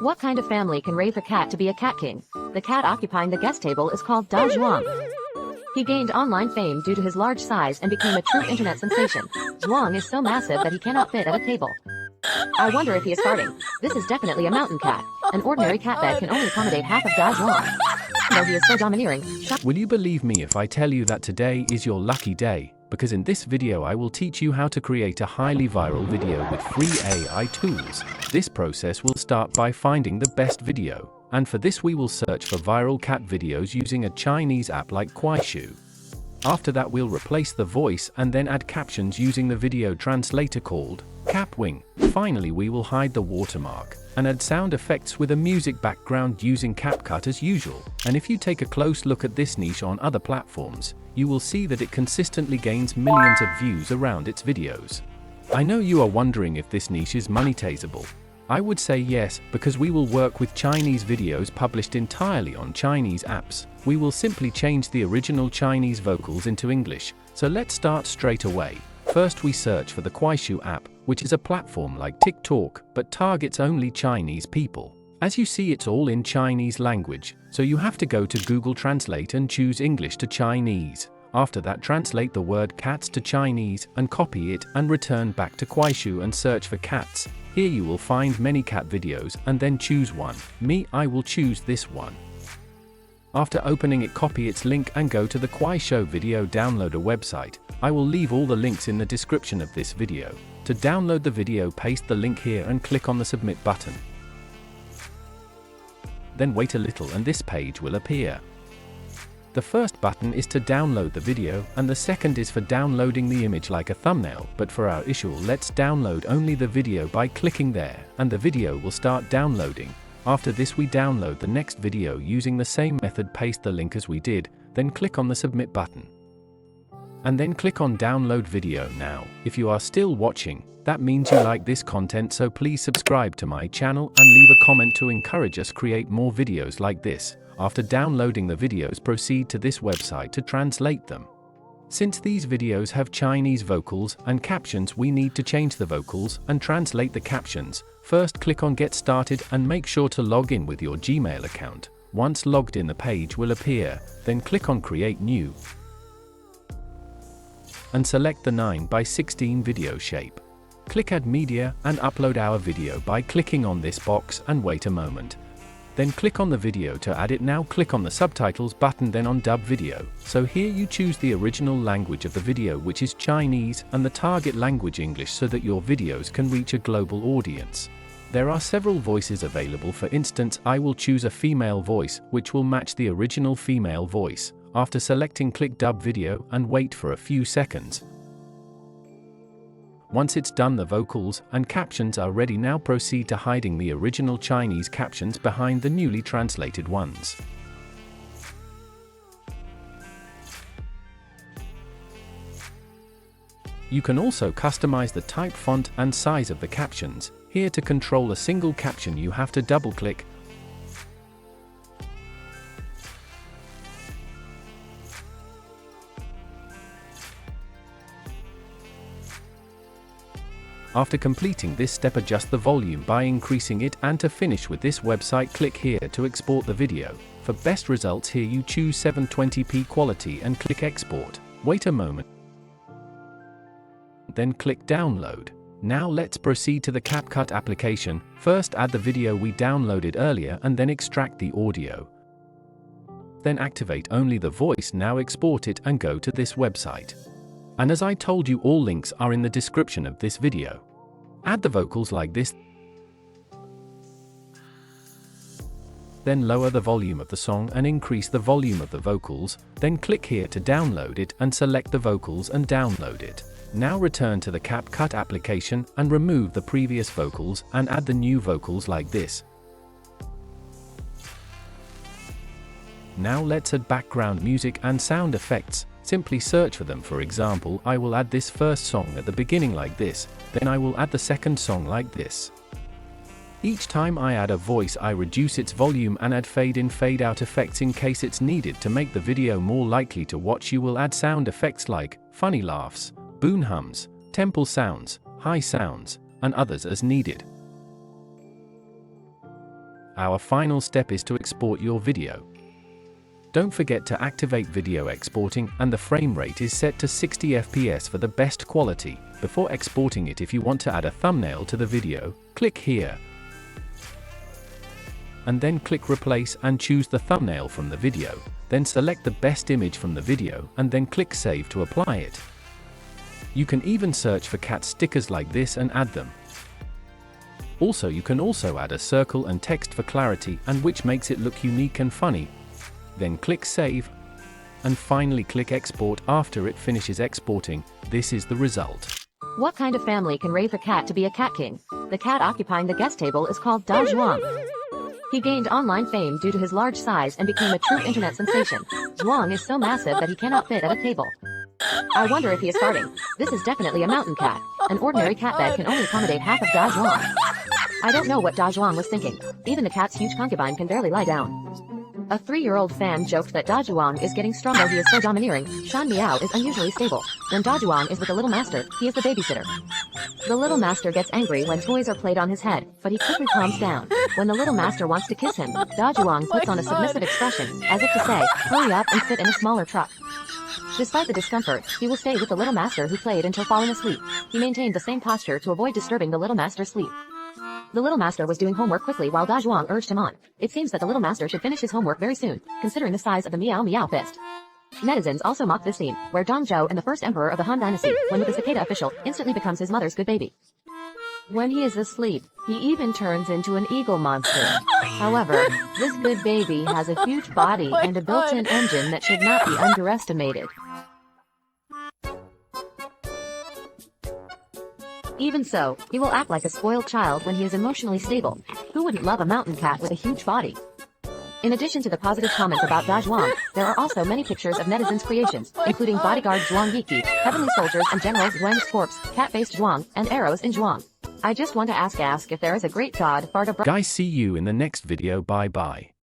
What kind of family can raise a cat to be a cat king? The cat occupying the guest table is called Da Zhuang. He gained online fame due to his large size and became a true internet sensation. Zhuang is so massive that he cannot fit at a table. I wonder if he is farting. This is definitely a mountain cat. An ordinary cat bed can only accommodate half of Da Zhuang. Though he is so domineering. Will you believe me if I tell you that today is your lucky day? Because in this video I will teach you how to create a highly viral video with free AI tools. This process will start by finding the best video. And for this we will search for viral cat videos using a Chinese app like Kuaishou. After that we'll replace the voice and then add captions using the video translator called CapWing. Finally we will hide the watermark and add sound effects with a music background using CapCut as usual. And if you take a close look at this niche on other platforms, you will see that it consistently gains millions of views around its videos. I know you are wondering if this niche is monetizable. I would say yes, because we will work with Chinese videos published entirely on Chinese apps. We will simply change the original Chinese vocals into English. So let's start straight away. First we search for the Kuaishou app, which is a platform like TikTok, but targets only Chinese people. As you see, it's all in Chinese language, so you have to go to Google Translate and choose English to Chinese. After that, translate the word cats to Chinese and copy it and return back to Kuaishou and search for cats. Here you will find many cat videos and then choose one. I will choose this one. After opening it, copy its link and go to the Kuaishou video downloader website. I will leave all the links in the description of this video. To download the video, paste the link here and click on the submit button. Then wait a little and this page will appear. The first button is to download the video and the second is for downloading the image like a thumbnail, but for our issue let's download only the video by clicking there and the video will start downloading. After this we download the next video using the same method, paste the link as we did, then click on the submit button. And then click on download video now. If you are still watching, that means you like this content, so please subscribe to my channel and leave a comment to encourage us create more videos like this. After downloading the videos, proceed to this website to translate them. Since these videos have Chinese vocals and captions, we need to change the vocals and translate the captions. First click on Get Started and make sure to log in with your Gmail account. Once logged in, the page will appear, then click on Create New and select the 9:16 video shape. Click Add Media and upload our video by clicking on this box and wait a moment. Then click on the video to add it. Now click on the subtitles button, then on dub video. So here you choose the original language of the video, which is Chinese, and the target language English, so that your videos can reach a global audience. There are several voices available. For instance, I will choose a female voice, which will match the original female voice. After selecting, click dub video and wait for a few seconds. Once it's done, the vocals and captions are ready. Now proceed to hiding the original Chinese captions behind the newly translated ones. You can also customize the type, font, and size of the captions. Here, to control a single caption, you have to double-click. After completing this step, adjust the volume by increasing it, and to finish with this website, click here to export the video. For best results, here you choose 720p quality and click Export. Wait a moment. Then click Download. Now let's proceed to the CapCut application. First add the video we downloaded earlier and then extract the audio. Then activate only the voice. Now export it and go to this website. And as I told you, all links are in the description of this video. Add the vocals like this. Then lower the volume of the song and increase the volume of the vocals. Then click here to download it and select the vocals and download it. Now return to the CapCut application and remove the previous vocals and add the new vocals like this. Now let's add background music and sound effects. Simply search for them. For example, I will add this first song at the beginning like this, then I will add the second song like this. Each time I add a voice, I reduce its volume and add fade in, fade out effects in case it's needed. To make the video more likely to watch, you will add sound effects like funny laughs, boon hums, temple sounds, high sounds, and others as needed. our final step is to export your video. Don't forget to activate video exporting, and the frame rate is set to 60 FPS for the best quality. Before exporting it, if you want to add a thumbnail to the video, click here. And then click replace and choose the thumbnail from the video. Then select the best image from the video and then click save to apply it. You can even search for cat stickers like this and add them. Also, you can also add a circle and text for clarity, and which makes it look unique and funny. Then click save and finally click export. After it finishes exporting, this is the result. What kind of family can raise a cat to be a cat king? The cat occupying the guest table is called Da Zhuang. He gained online fame due to his large size and became a true internet sensation. Zhuang is so massive that he cannot fit at a table. I wonder if he is farting. This is definitely a mountain cat. An ordinary cat bed can only accommodate half of Da Zhuang. I don't know what Da Zhuang was thinking. Even the cat's huge concubine can barely lie down. A 3-year-old fan joked that Da Zhuang is getting stronger. He is so domineering. Shan Miao is unusually stable. When Da Zhuang is with the little master, he is the babysitter. The little master gets angry when toys are played on his head, but he quickly calms down. When the little master wants to kiss him, Da Zhuang puts on a submissive expression, as if to say, hurry up and sit in a smaller truck. Despite the discomfort, he will stay with the little master, who played until falling asleep. He maintained the same posture to avoid disturbing the little master's sleep. The little master was doing homework quickly while Da Zhuang urged him on. It seems that the little master should finish his homework very soon, considering the size of the Meow Meow fist. Netizens also mock this scene, where Dong Zhou and the first emperor of the Han Dynasty, when with the cicada official, instantly becomes his mother's good baby. When he is asleep, he even turns into an eagle monster. However, this good baby has a huge body and a built-in engine that should not be underestimated. Even so, he will act like a spoiled child when he is emotionally stable. Who wouldn't love a mountain cat with a huge body? In addition to the positive comments about Da Zhuang, there are also many pictures of netizens' creations, including bodyguard Zhuang Yiki, heavenly soldiers and generals Zhuang's corpse, cat-faced Zhuang, and arrows in Zhuang. I just want to ask if there is a great god, Guys, see you in the next video. Bye bye.